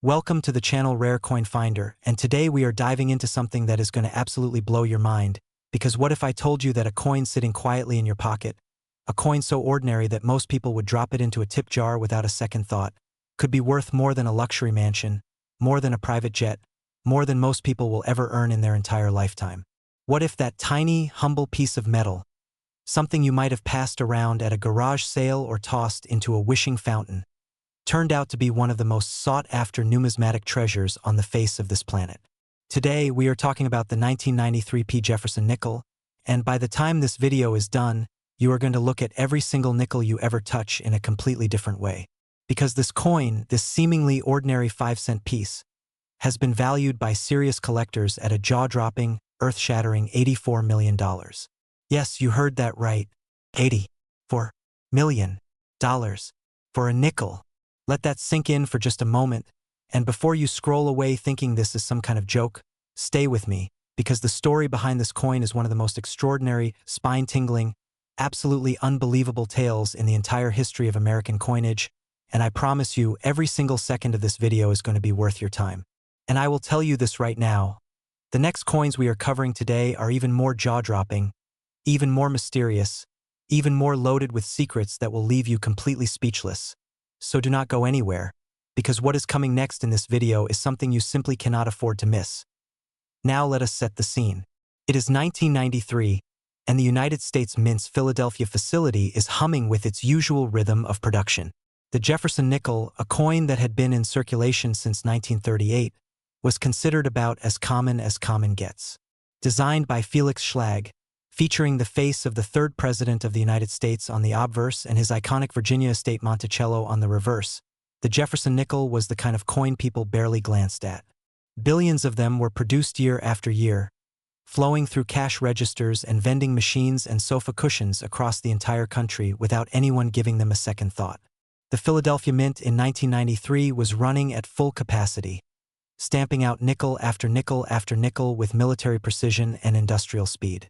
Welcome to the channel Rare Coin Finder, and today we are diving into something that is going to absolutely blow your mind, because what if I told you that a coin sitting quietly in your pocket, a coin so ordinary that most people would drop it into a tip jar without a second thought, could be worth more than a luxury mansion, more than a private jet, more than most people will ever earn in their entire lifetime? What if that tiny, humble piece of metal, something you might have passed around at a garage sale or tossed into a wishing fountain, turned out to be one of the most sought-after numismatic treasures on the face of this planet? Today, we are talking about the 1993 P Jefferson Nickel, and by the time this video is done, you are going to look at every single nickel you ever touch in a completely different way. Because this coin, this seemingly ordinary 5-cent piece, has been valued by serious collectors at a jaw-dropping, earth-shattering $84 million. Yes, you heard that right. $84 million for a nickel. Let that sink in for just a moment, and before you scroll away thinking this is some kind of joke, stay with me, because the story behind this coin is one of the most extraordinary, spine-tingling, absolutely unbelievable tales in the entire history of American coinage, and I promise you every single second of this video is going to be worth your time. And I will tell you this right now, the next coins we are covering today are even more jaw-dropping, even more mysterious, even more loaded with secrets that will leave you completely speechless. So do not go anywhere, because what is coming next in this video is something you simply cannot afford to miss. Now let us set the scene. It is 1993, and the United States Mint's Philadelphia facility is humming with its usual rhythm of production. The Jefferson Nickel, a coin that had been in circulation since 1938, was considered about as common gets. Designed by Felix Schlag, featuring the face of the third president of the United States on the obverse and his iconic Virginia estate Monticello on the reverse, the Jefferson Nickel was the kind of coin people barely glanced at. Billions of them were produced year after year, flowing through cash registers and vending machines and sofa cushions across the entire country without anyone giving them a second thought. The Philadelphia Mint in 1993 was running at full capacity, stamping out nickel after nickel after nickel with military precision and industrial speed.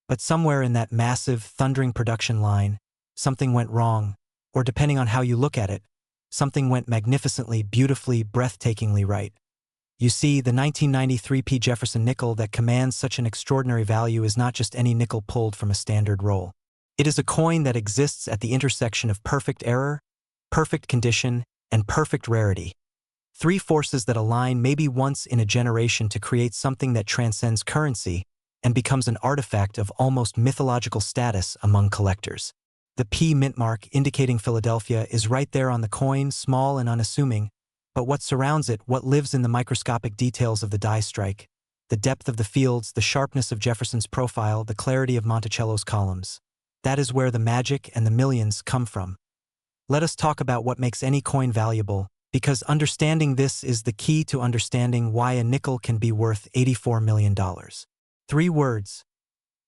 But somewhere in that massive, thundering production line, something went wrong, or depending on how you look at it, something went magnificently, beautifully, breathtakingly right. You see, the 1993 P Jefferson Nickel that commands such an extraordinary value is not just any nickel pulled from a standard roll. It is a coin that exists at the intersection of perfect error, perfect condition, and perfect rarity. Three forces that align maybe once in a generation to create something that transcends currency and becomes an artifact of almost mythological status among collectors. The P mint mark indicating Philadelphia is right there on the coin, small and unassuming, but what surrounds it, what lives in the microscopic details of the die strike, the depth of the fields, the sharpness of Jefferson's profile, the clarity of Monticello's columns. That is where the magic and the millions come from. Let us talk about what makes any coin valuable, because understanding this is the key to understanding why a nickel can be worth $84 million. 3 words: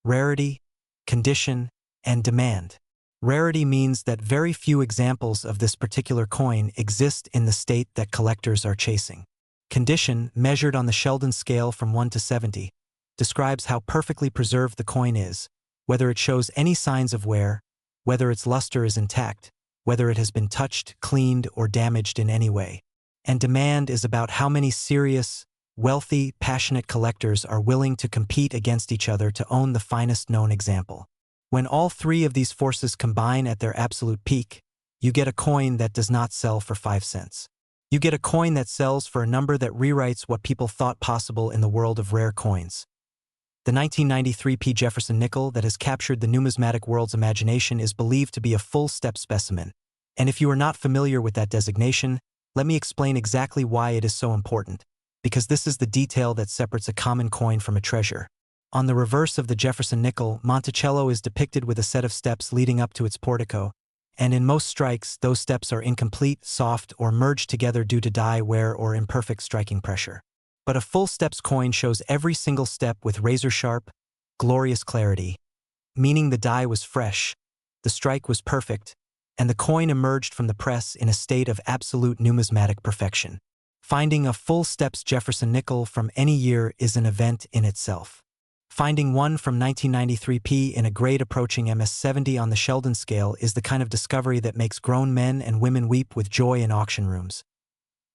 rarity, condition, and demand. Rarity means that very few examples of this particular coin exist in the state that collectors are chasing. Condition, measured on the Sheldon scale from 1 to 70, describes how perfectly preserved the coin is, whether it shows any signs of wear, whether its luster is intact, whether it has been touched, cleaned, or damaged in any way. And demand is about how many serious, wealthy, passionate collectors are willing to compete against each other to own the finest known example. When all three of these forces combine at their absolute peak, you get a coin that does not sell for 5 cents. You get a coin that sells for a number that rewrites what people thought possible in the world of rare coins. The 1993 P Jefferson Nickel that has captured the numismatic world's imagination is believed to be a full-step specimen. And if you are not familiar with that designation, let me explain exactly why it is so important. Because this is the detail that separates a common coin from a treasure. On the reverse of the Jefferson Nickel, Monticello is depicted with a set of steps leading up to its portico, and in most strikes, those steps are incomplete, soft, or merged together due to die wear or imperfect striking pressure. But a full steps coin shows every single step with razor-sharp, glorious clarity, meaning the die was fresh, the strike was perfect, and the coin emerged from the press in a state of absolute numismatic perfection. Finding a full steps Jefferson Nickel from any year is an event in itself. Finding one from 1993 P in a grade approaching MS-70 on the Sheldon scale is the kind of discovery that makes grown men and women weep with joy in auction rooms.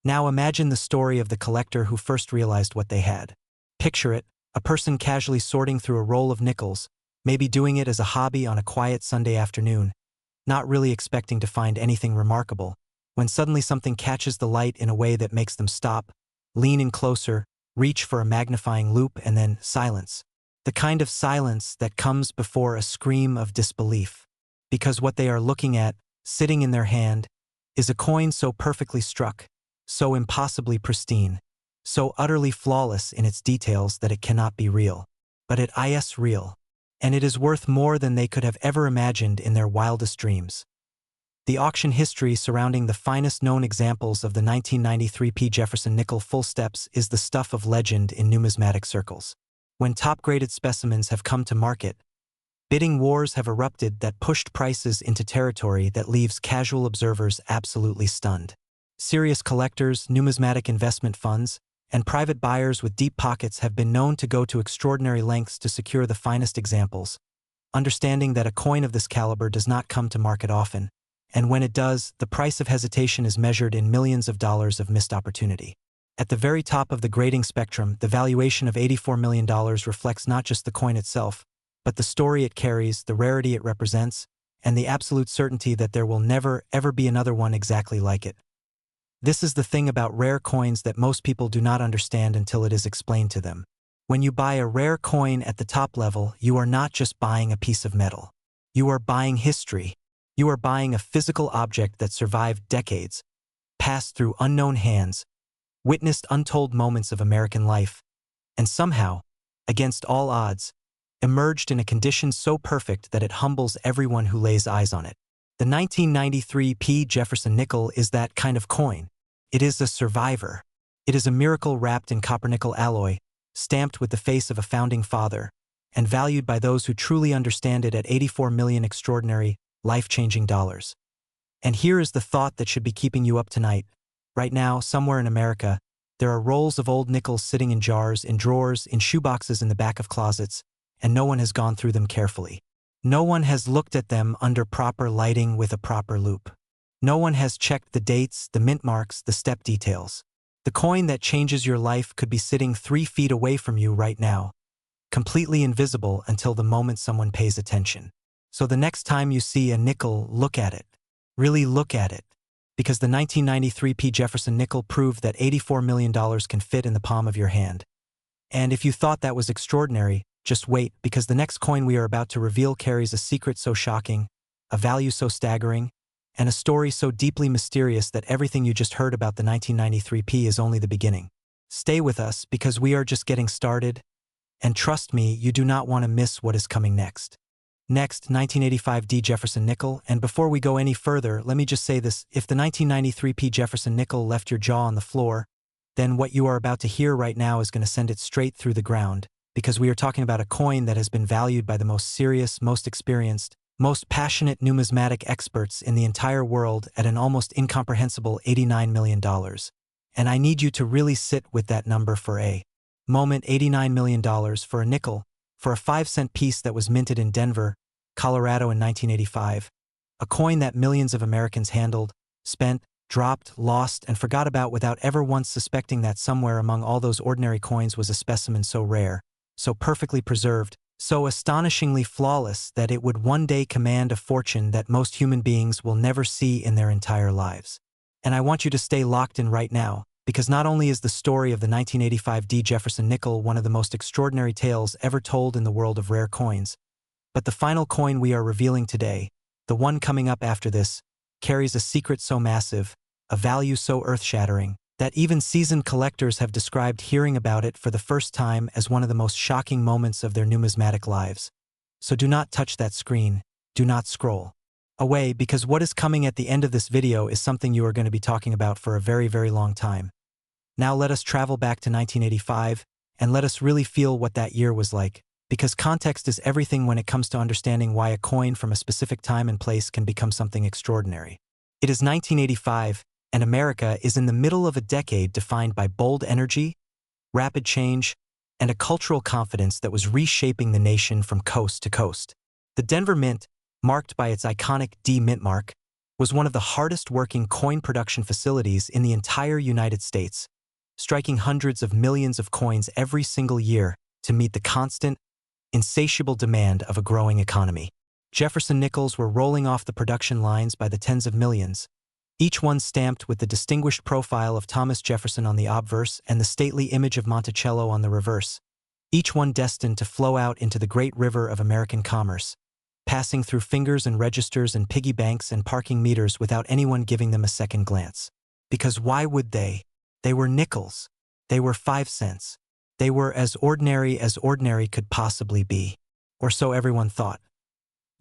Now imagine the story of the collector who first realized what they had. Picture it, a person casually sorting through a roll of nickels, maybe doing it as a hobby on a quiet Sunday afternoon, not really expecting to find anything remarkable, when suddenly something catches the light in a way that makes them stop, lean in closer, reach for a magnifying loupe, and then silence. The kind of silence that comes before a scream of disbelief. Because what they are looking at, sitting in their hand, is a coin so perfectly struck, so impossibly pristine, so utterly flawless in its details that it cannot be real. But it is real. And it is worth more than they could have ever imagined in their wildest dreams. The auction history surrounding the finest known examples of the 1993 P Jefferson Nickel full steps is the stuff of legend in numismatic circles. When top-graded specimens have come to market, bidding wars have erupted that pushed prices into territory that leaves casual observers absolutely stunned. Serious collectors, numismatic investment funds, and private buyers with deep pockets have been known to go to extraordinary lengths to secure the finest examples, understanding that a coin of this caliber does not come to market often, and when it does, the price of hesitation is measured in millions of dollars of missed opportunity. At the very top of the grading spectrum, the valuation of $84 million reflects not just the coin itself, but the story it carries, the rarity it represents, and the absolute certainty that there will never, ever be another one exactly like it. This is the thing about rare coins that most people do not understand until it is explained to them. When you buy a rare coin at the top level, you are not just buying a piece of metal. You are buying history. You are buying a physical object that survived decades, passed through unknown hands, witnessed untold moments of American life, and somehow, against all odds, emerged in a condition so perfect that it humbles everyone who lays eyes on it. The 1993 P Jefferson Nickel is that kind of coin. It is a survivor. It is a miracle wrapped in copper-nickel alloy, stamped with the face of a founding father, and valued by those who truly understand it at $84 million extraordinary, life-changing dollars. And here is the thought that should be keeping you up tonight. Right now, somewhere in America, there are rolls of old nickels sitting in jars, in drawers, in shoeboxes in the back of closets, and no one has gone through them carefully. No one has looked at them under proper lighting with a proper loupe. No one has checked the dates, the mint marks, the step details. The coin that changes your life could be sitting 3 feet away from you right now, completely invisible until the moment someone pays attention. So the next time you see a nickel, look at it. Really look at it. Because the 1993 P Jefferson Nickel proved that $84 million can fit in the palm of your hand. And if you thought that was extraordinary, just wait, because the next coin we are about to reveal carries a secret so shocking, a value so staggering, and a story so deeply mysterious that everything you just heard about the 1993 P is only the beginning. Stay with us, because we are just getting started, and trust me, you do not want to miss what is coming next. Next, 1985 D Jefferson Nickel, and before we go any further, let me just say this: if the 1993 P Jefferson Nickel left your jaw on the floor, then what you are about to hear right now is going to send it straight through the ground, because we are talking about a coin that has been valued by the most serious, most experienced, most passionate numismatic experts in the entire world at an almost incomprehensible $89 million. And I need you to really sit with that number for a moment. $89 million for a nickel, for a 5-cent piece that was minted in Denver, Colorado in 1985, a coin that millions of Americans handled, spent, dropped, lost, and forgot about without ever once suspecting that somewhere among all those ordinary coins was a specimen so rare, so perfectly preserved, so astonishingly flawless that it would one day command a fortune that most human beings will never see in their entire lives. And I want you to stay locked in right now, because not only is the story of the 1985 D Jefferson Nickel one of the most extraordinary tales ever told in the world of rare coins, but the final coin we are revealing today, the one coming up after this, carries a secret so massive, a value so earth-shattering, that even seasoned collectors have described hearing about it for the first time as one of the most shocking moments of their numismatic lives. So do not touch that screen, do not scroll away, because what is coming at the end of this video is something you are going to be talking about for a very, very long time. Now let us travel back to 1985, and let us really feel what that year was like, because context is everything when it comes to understanding why a coin from a specific time and place can become something extraordinary. It is 1985, and America is in the middle of a decade defined by bold energy, rapid change, and a cultural confidence that was reshaping the nation from coast to coast. The Denver Mint, marked by its iconic D mint mark, was one of the hardest-working coin production facilities in the entire United States, striking hundreds of millions of coins every single year to meet the constant, insatiable demand of a growing economy. Jefferson Nickels were rolling off the production lines by the tens of millions, each one stamped with the distinguished profile of Thomas Jefferson on the obverse and the stately image of Monticello on the reverse, each one destined to flow out into the great river of American commerce, passing through fingers and registers and piggy banks and parking meters without anyone giving them a second glance. Because why would they? They were nickels. They were 5 cents. They were as ordinary could possibly be. Or so everyone thought.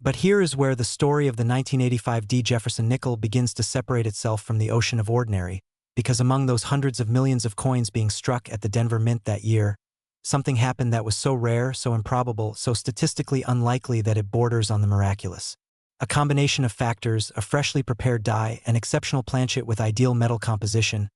But here is where the story of the 1985 D Jefferson Nickel begins to separate itself from the ocean of ordinary, because among those hundreds of millions of coins being struck at the Denver Mint that year, something happened that was so rare, so improbable, so statistically unlikely that it borders on the miraculous. A combination of factors, a freshly prepared die, an exceptional planchet with ideal metal composition,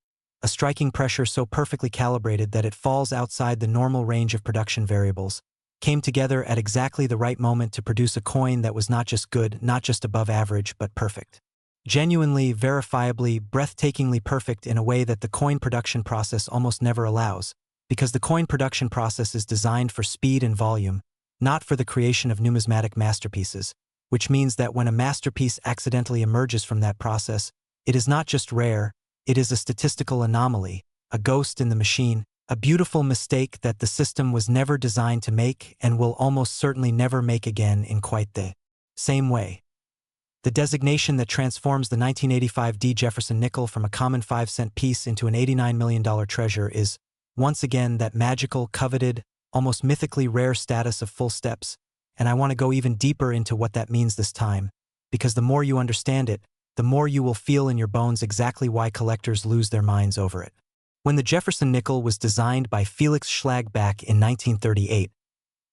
a striking pressure so perfectly calibrated that it falls outside the normal range of production variables, came together at exactly the right moment to produce a coin that was not just good, not just above average, but perfect. Genuinely, verifiably, breathtakingly perfect in a way that the coin production process almost never allows, because the coin production process is designed for speed and volume, not for the creation of numismatic masterpieces, which means that when a masterpiece accidentally emerges from that process, it is not just rare, it is a statistical anomaly, a ghost in the machine, a beautiful mistake that the system was never designed to make and will almost certainly never make again in quite the same way. The designation that transforms the 1985 D Jefferson Nickel from a common 5-cent piece into an $89 million treasure is, once again, that magical, coveted, almost mythically rare status of full steps, and I want to go even deeper into what that means this time, because the more you understand it, the more you will feel in your bones exactly why collectors lose their minds over it. When the Jefferson Nickel was designed by Felix Schlag back in 1938,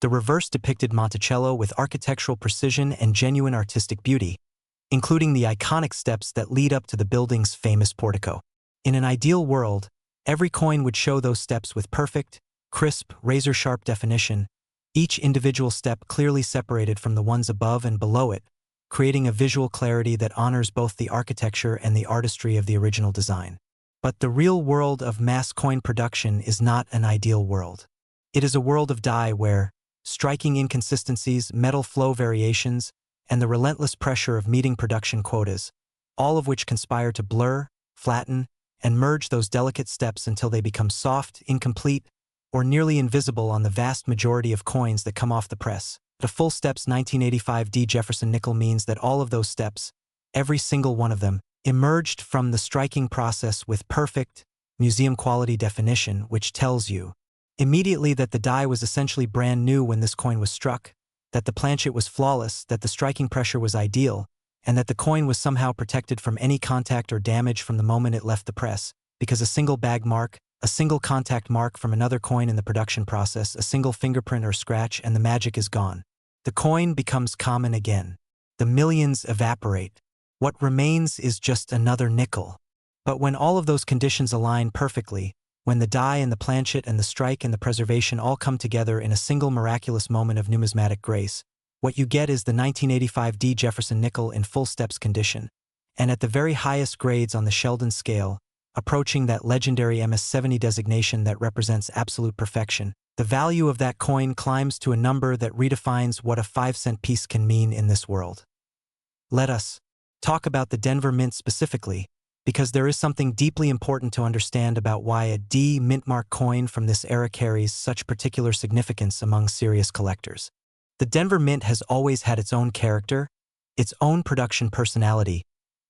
the reverse depicted Monticello with architectural precision and genuine artistic beauty, including the iconic steps that lead up to the building's famous portico. In an ideal world, every coin would show those steps with perfect, crisp, razor-sharp definition, each individual step clearly separated from the ones above and below it, creating a visual clarity that honors both the architecture and the artistry of the original design. But the real world of mass coin production is not an ideal world. It is a world of die where striking inconsistencies, metal flow variations, and the relentless pressure of meeting production quotas, all of which conspire to blur, flatten, and merge those delicate steps until they become soft, incomplete, or nearly invisible on the vast majority of coins that come off the press. The full steps 1985 D Jefferson Nickel means that all of those steps, every single one of them, emerged from the striking process with perfect, museum-quality definition, which tells you immediately that the die was essentially brand new when this coin was struck, that the planchet was flawless, that the striking pressure was ideal, and that the coin was somehow protected from any contact or damage from the moment it left the press, because a single bag mark, a single contact mark from another coin in the production process, a single fingerprint or scratch, and the magic is gone. The coin becomes common again. The millions evaporate. What remains is just another nickel. But when all of those conditions align perfectly, when the die and the planchet and the strike and the preservation all come together in a single miraculous moment of numismatic grace, what you get is the 1985 D Jefferson Nickel in full steps condition, and at the very highest grades on the Sheldon scale, approaching that legendary MS-70 designation that represents absolute perfection. The value of that coin climbs to a number that redefines what a 5-cent piece can mean in this world. Let us talk about the Denver Mint specifically, because there is something deeply important to understand about why a D Mintmark coin from this era carries such particular significance among serious collectors. The Denver Mint has always had its own character, its own production personality,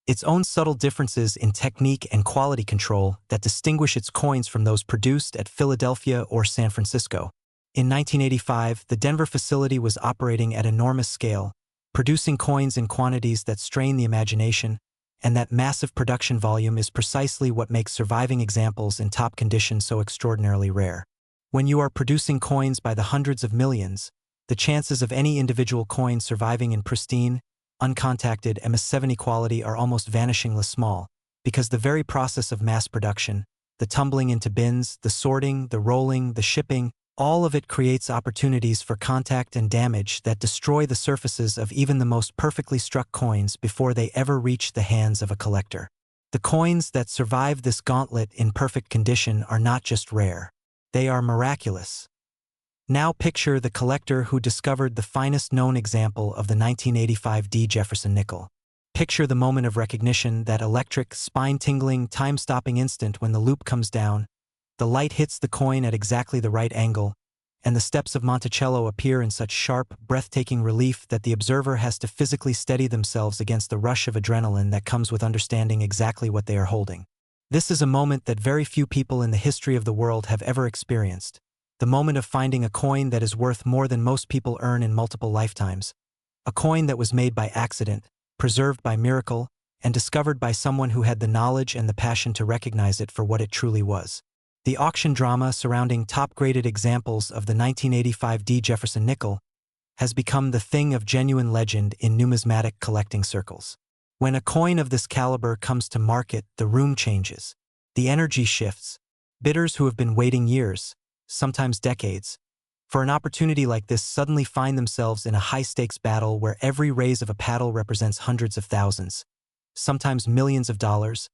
its own subtle differences in technique and quality control that distinguish its coins from those produced at Philadelphia or San Francisco. In 1985, the Denver facility was operating at enormous scale, producing coins in quantities that strain the imagination, and that massive production volume is precisely what makes surviving examples in top condition so extraordinarily rare. When you are producing coins by the hundreds of millions, the chances of any individual coin surviving in pristine, uncontacted MS-70 quality are almost vanishingly small, because the very process of mass production, the tumbling into bins, the sorting, the rolling, the shipping, all of it creates opportunities for contact and damage that destroy the surfaces of even the most perfectly struck coins before they ever reach the hands of a collector. The coins that survive this gauntlet in perfect condition are not just rare. They are miraculous. Now picture the collector who discovered the finest known example of the 1985 D Jefferson Nickel. Picture the moment of recognition, that electric, spine-tingling, time-stopping instant when the loop comes down, the light hits the coin at exactly the right angle, and the steps of Monticello appear in such sharp, breathtaking relief that the observer has to physically steady themselves against the rush of adrenaline that comes with understanding exactly what they are holding. This is a moment that very few people in the history of the world have ever experienced. The moment of finding a coin that is worth more than most people earn in multiple lifetimes. A coin that was made by accident, preserved by miracle, and discovered by someone who had the knowledge and the passion to recognize it for what it truly was. The auction drama surrounding top-graded examples of the 1985 D Jefferson Nickel has become the thing of genuine legend in numismatic collecting circles. When a coin of this caliber comes to market, the room changes. The energy shifts. Bidders who have been waiting years, sometimes decades, for an opportunity like this suddenly find themselves in a high-stakes battle where every raise of a paddle represents hundreds of thousands, sometimes millions of dollars,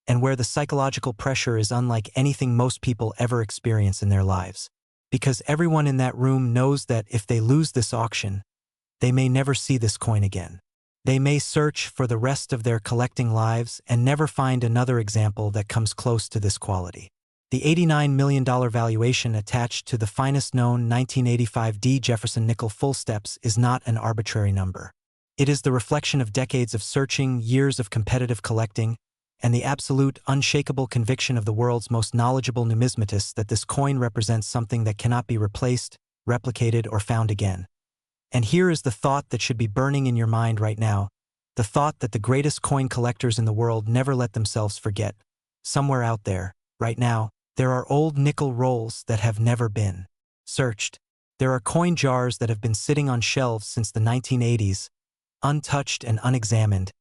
and where the psychological pressure is unlike anything most people ever experience in their lives. Because everyone in that room knows that if they lose this auction, they may never see this coin again. They may search for the rest of their collecting lives and never find another example that comes close to this quality. The $89 million valuation attached to the finest known 1985 D Jefferson Nickel full steps is not an arbitrary number. It is the reflection of decades of searching, years of competitive collecting, and the absolute, unshakable conviction of the world's most knowledgeable numismatists that this coin represents something that cannot be replaced, replicated, or found again. And here is the thought that should be burning in your mind right now, the thought that the greatest coin collectors in the world never let themselves forget. Somewhere out there, right now, there are old nickel rolls that have never been searched. There are coin jars that have been sitting on shelves since the 1980s, untouched and unexamined,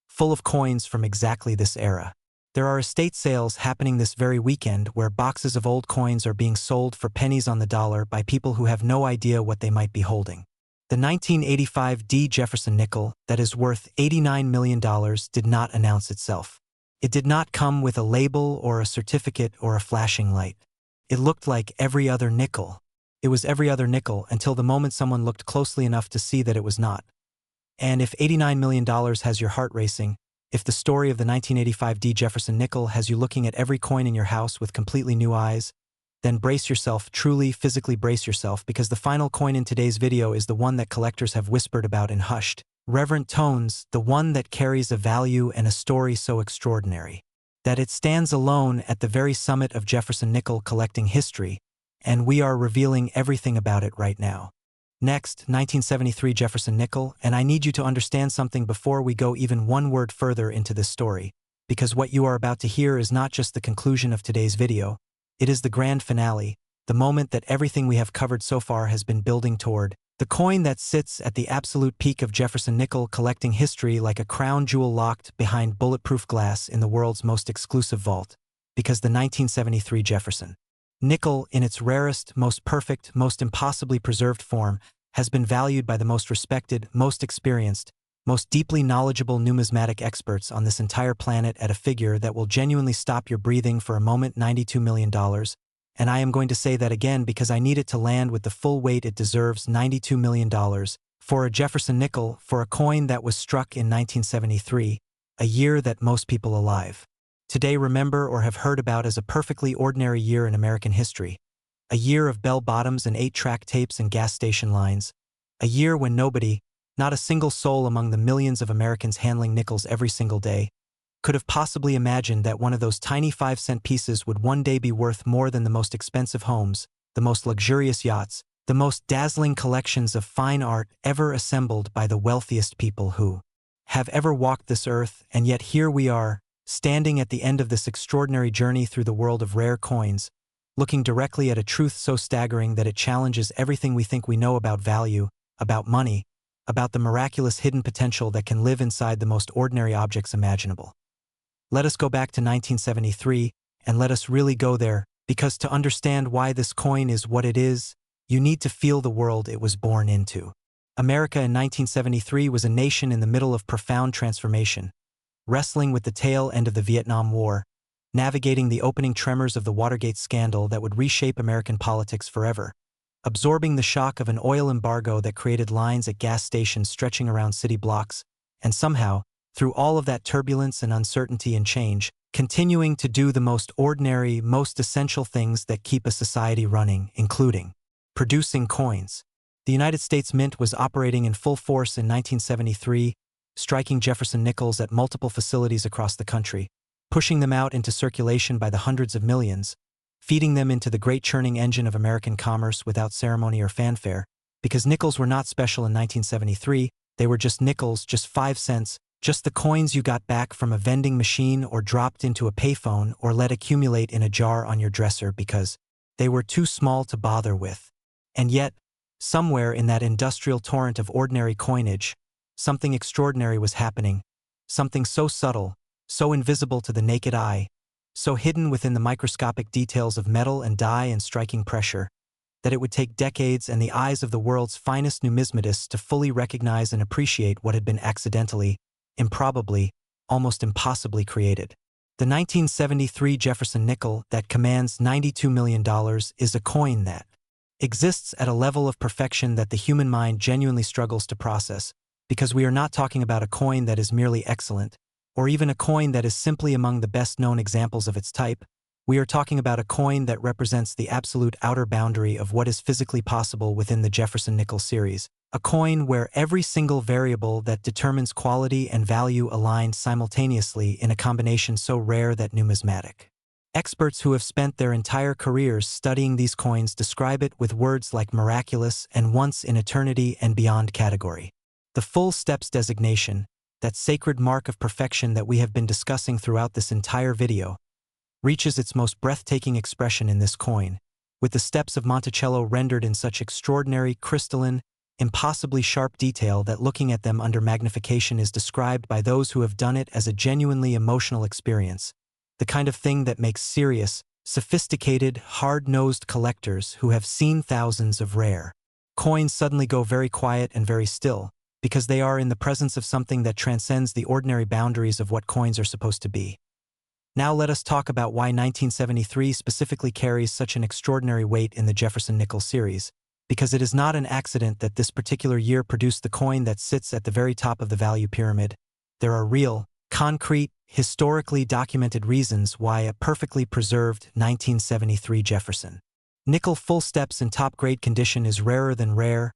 full of coins from exactly this era. There are estate sales happening this very weekend where boxes of old coins are being sold for pennies on the dollar by people who have no idea what they might be holding. The 1985 D Jefferson Nickel, that is worth $89 million, did not announce itself. It did not come with a label or a certificate or a flashing light. It looked like every other nickel. It was every other nickel until the moment someone looked closely enough to see that it was not. And if $89 million has your heart racing, if the story of the 1985 D Jefferson Nickel has you looking at every coin in your house with completely new eyes, then brace yourself, truly, physically brace yourself, because the final coin in today's video is the one that collectors have whispered about in hushed, reverent tones, the one that carries a value and a story so extraordinary that it stands alone at the very summit of Jefferson Nickel collecting history, and we are revealing everything about it right now. Next, 1973 Jefferson Nickel, and I need you to understand something before we go even one word further into this story, because what you are about to hear is not just the conclusion of today's video, it is the grand finale, the moment that everything we have covered so far has been building toward. The coin that sits at the absolute peak of Jefferson Nickel collecting history like a crown jewel locked behind bulletproof glass in the world's most exclusive vault, because the 1973 Jefferson Nickel, in its rarest, most perfect, most impossibly preserved form, has been valued by the most respected, most experienced, most deeply knowledgeable numismatic experts on this entire planet at a figure that will genuinely stop your breathing for a moment: $92 million. And I am going to say that again because I need it to land with the full weight it deserves: $92 million for a Jefferson Nickel, for a coin that was struck in 1973, a year that most people alive today remember or have heard about as a perfectly ordinary year in American history, a year of bell-bottoms and 8-track tapes and gas station lines, a year when nobody, not a single soul among the millions of Americans handling nickels every single day, could have possibly imagined that one of those tiny 5-cent pieces would one day be worth more than the most expensive homes, the most luxurious yachts, the most dazzling collections of fine art ever assembled by the wealthiest people who have ever walked this earth. And yet here we are, standing at the end of this extraordinary journey through the world of rare coins, looking directly at a truth so staggering that it challenges everything we think we know about value, about money, about the miraculous hidden potential that can live inside the most ordinary objects imaginable. Let us go back to 1973, and let us really go there, Because to understand why this coin is what it is, you need to feel the world it was born into. America in 1973 was a nation in the middle of profound transformation, wrestling with the tail end of the Vietnam War, navigating the opening tremors of the Watergate scandal that would reshape American politics forever, absorbing the shock of an oil embargo that created lines at gas stations stretching around city blocks, and somehow, through all of that turbulence and uncertainty and change, continuing to do the most ordinary, most essential things that keep a society running, including producing coins. The United States Mint was operating in full force in 1973, striking Jefferson Nickels at multiple facilities across the country, pushing them out into circulation by the hundreds of millions, feeding them into the great churning engine of American commerce without ceremony or fanfare, because nickels were not special in 1973, they were just nickels, just 5 cents, just the coins you got back from a vending machine or dropped into a payphone or let accumulate in a jar on your dresser because they were too small to bother with. And yet, somewhere in that industrial torrent of ordinary coinage, something extraordinary was happening, something so subtle, so invisible to the naked eye, so hidden within the microscopic details of metal and dye and striking pressure, that it would take decades and the eyes of the world's finest numismatists to fully recognize and appreciate what had been accidentally, improbably, almost impossibly created. The 1973 Jefferson Nickel that commands $92 million is a coin that exists at a level of perfection that the human mind genuinely struggles to process, because we are not talking about a coin that is merely excellent, or even a coin that is simply among the best-known examples of its type. We are talking about a coin that represents the absolute outer boundary of what is physically possible within the Jefferson Nickel series, a coin where every single variable that determines quality and value aligned simultaneously in a combination so rare that numismatic experts who have spent their entire careers studying these coins describe it with words like miraculous and once in eternity and beyond category. The full steps designation, that sacred mark of perfection that we have been discussing throughout this entire video, reaches its most breathtaking expression in this coin, with the steps of Monticello rendered in such extraordinary, crystalline, impossibly sharp detail that looking at them under magnification is described by those who have done it as a genuinely emotional experience, the kind of thing that makes serious, sophisticated, hard-nosed collectors who have seen thousands of rare coins suddenly go very quiet and very still, because they are in the presence of something that transcends the ordinary boundaries of what coins are supposed to be. Now let us talk about why 1973 specifically carries such an extraordinary weight in the Jefferson Nickel series, because it is not an accident that this particular year produced the coin that sits at the very top of the value pyramid. There are real, concrete, historically documented reasons why a perfectly preserved 1973 Jefferson Nickel full steps in top-grade condition is rarer than rare,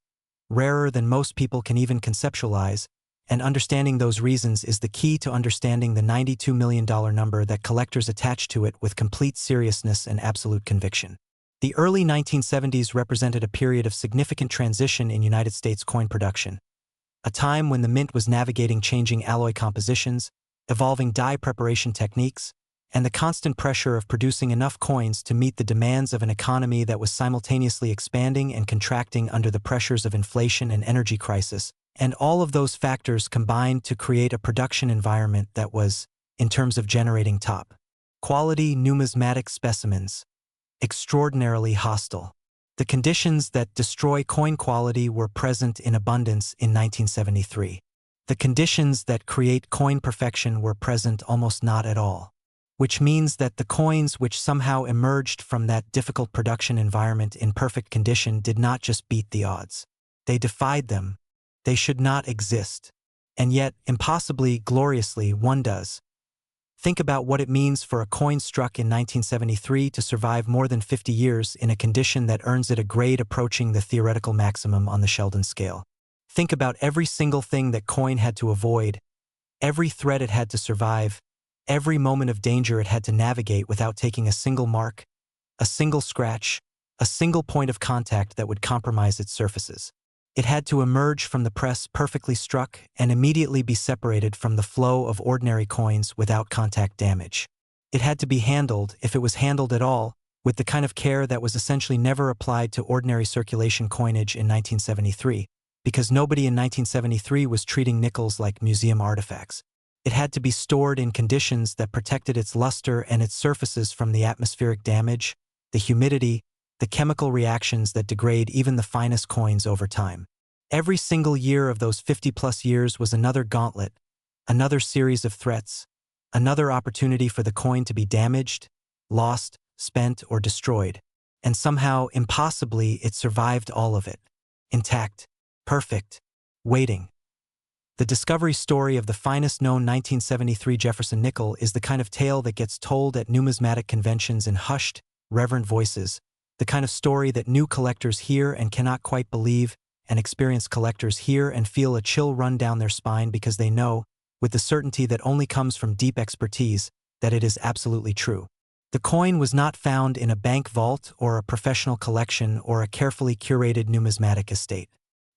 rarer than most people can even conceptualize, and understanding those reasons is the key to understanding the $92 million number that collectors attach to it with complete seriousness and absolute conviction. The early 1970s represented a period of significant transition in United States coin production, a time when the mint was navigating changing alloy compositions, evolving die preparation techniques, and the constant pressure of producing enough coins to meet the demands of an economy that was simultaneously expanding and contracting under the pressures of inflation and energy crisis, and all of those factors combined to create a production environment that was, in terms of generating top-quality numismatic specimens, extraordinarily hostile. The conditions that destroy coin quality were present in abundance in 1973. The conditions that create coin perfection were present almost not at all, which means that the coins which somehow emerged from that difficult production environment in perfect condition did not just beat the odds. They defied them. They should not exist. And yet, impossibly, gloriously, one does. Think about what it means for a coin struck in 1973 to survive more than 50 years in a condition that earns it a grade approaching the theoretical maximum on the Sheldon scale. Think about every single thing that coin had to avoid, every threat it had to survive, every moment of danger it had to navigate without taking a single mark, a single scratch, a single point of contact that would compromise its surfaces. It had to emerge from the press perfectly struck and immediately be separated from the flow of ordinary coins without contact damage. It had to be handled, if it was handled at all, with the kind of care that was essentially never applied to ordinary circulation coinage in 1973, because nobody in 1973 was treating nickels like museum artifacts. It had to be stored in conditions that protected its luster and its surfaces from the atmospheric damage, the humidity, the chemical reactions that degrade even the finest coins over time. Every single year of those 50-plus years was another gauntlet, another series of threats, another opportunity for the coin to be damaged, lost, spent, or destroyed. And somehow, impossibly, it survived all of it. Intact, perfect, waiting. The discovery story of the finest known 1973 Jefferson nickel is the kind of tale that gets told at numismatic conventions in hushed, reverent voices, the kind of story that new collectors hear and cannot quite believe, and experienced collectors hear and feel a chill run down their spine because they know, with the certainty that only comes from deep expertise, that it is absolutely true. The coin was not found in a bank vault or a professional collection or a carefully curated numismatic estate.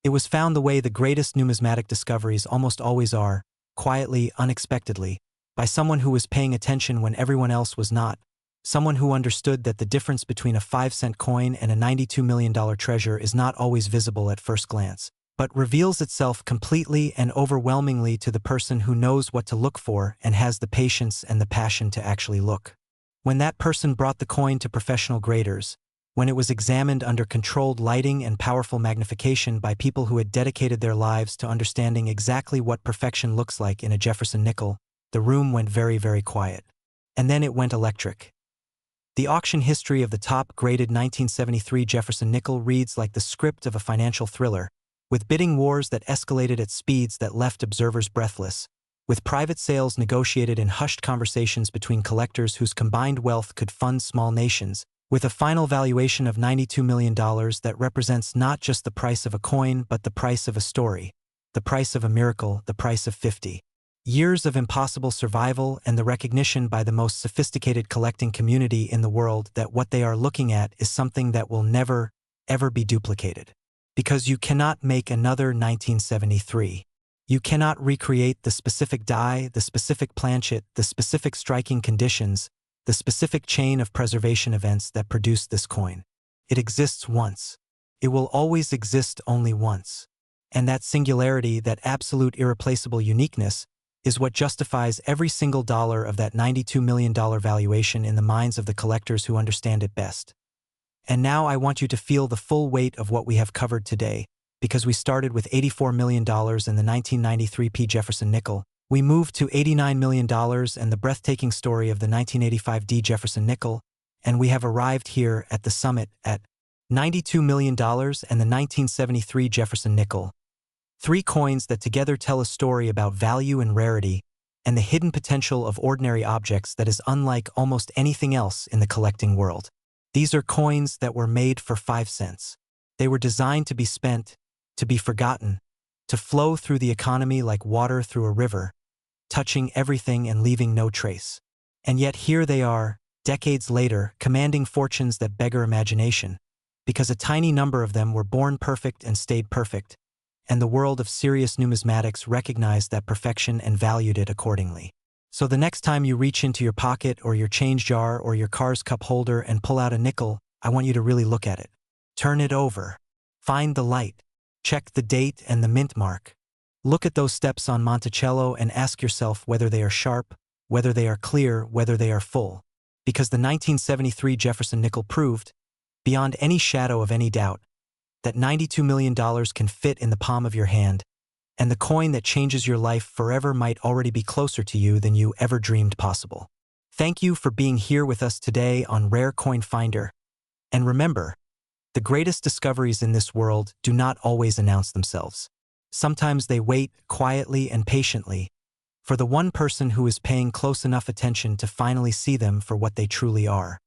It was found the way the greatest numismatic discoveries almost always are, quietly, unexpectedly, by someone who was paying attention when everyone else was not, someone who understood that the difference between a 5-cent coin and a $92 million treasure is not always visible at first glance, but reveals itself completely and overwhelmingly to the person who knows what to look for and has the patience and the passion to actually look. When that person brought the coin to professional graders, when it was examined under controlled lighting and powerful magnification by people who had dedicated their lives to understanding exactly what perfection looks like in a Jefferson nickel, the room went very, very quiet. And then it went electric. The auction history of the top-graded 1973 Jefferson nickel reads like the script of a financial thriller, with bidding wars that escalated at speeds that left observers breathless, with private sales negotiated in hushed conversations between collectors whose combined wealth could fund small nations, with a final valuation of $92 million that represents not just the price of a coin but the price of a story, the price of a miracle, the price of 50 years of impossible survival, and the recognition by the most sophisticated collecting community in the world that what they are looking at is something that will never, ever be duplicated. Because you cannot make another 1973. You cannot recreate the specific die, the specific planchet, the specific striking conditions, the specific chain of preservation events that produced this coin. It exists once. It will always exist only once. And that singularity, that absolute irreplaceable uniqueness, is what justifies every single dollar of that $92 million valuation in the minds of the collectors who understand it best. And now I want you to feel the full weight of what we have covered today, because we started with $84 million in the 1993 P Jefferson Nickel, we moved to $89 million and the breathtaking story of the 1985 D Jefferson Nickel, and we have arrived here at the summit at $92 million and the 1973 Jefferson Nickel. Three coins that together tell a story about value and rarity, and the hidden potential of ordinary objects that is unlike almost anything else in the collecting world. These are coins that were made for 5 cents. They were designed to be spent, to be forgotten, to flow through the economy like water through a river, touching everything and leaving no trace. And yet here they are, decades later, commanding fortunes that beggar imagination, because a tiny number of them were born perfect and stayed perfect, and the world of serious numismatics recognized that perfection and valued it accordingly. So the next time you reach into your pocket or your change jar or your car's cup holder and pull out a nickel, I want you to really look at it. Turn it over. Find the light. Check the date and the mint mark. Look at those steps on Monticello and ask yourself whether they are sharp, whether they are clear, whether they are full. Because the 1973 Jefferson Nickel proved, beyond any shadow of any doubt, that $92 million can fit in the palm of your hand, and the coin that changes your life forever might already be closer to you than you ever dreamed possible. Thank you for being here with us today on Rare Coin Finder. And remember, the greatest discoveries in this world do not always announce themselves. Sometimes they wait quietly and patiently for the one person who is paying close enough attention to finally see them for what they truly are.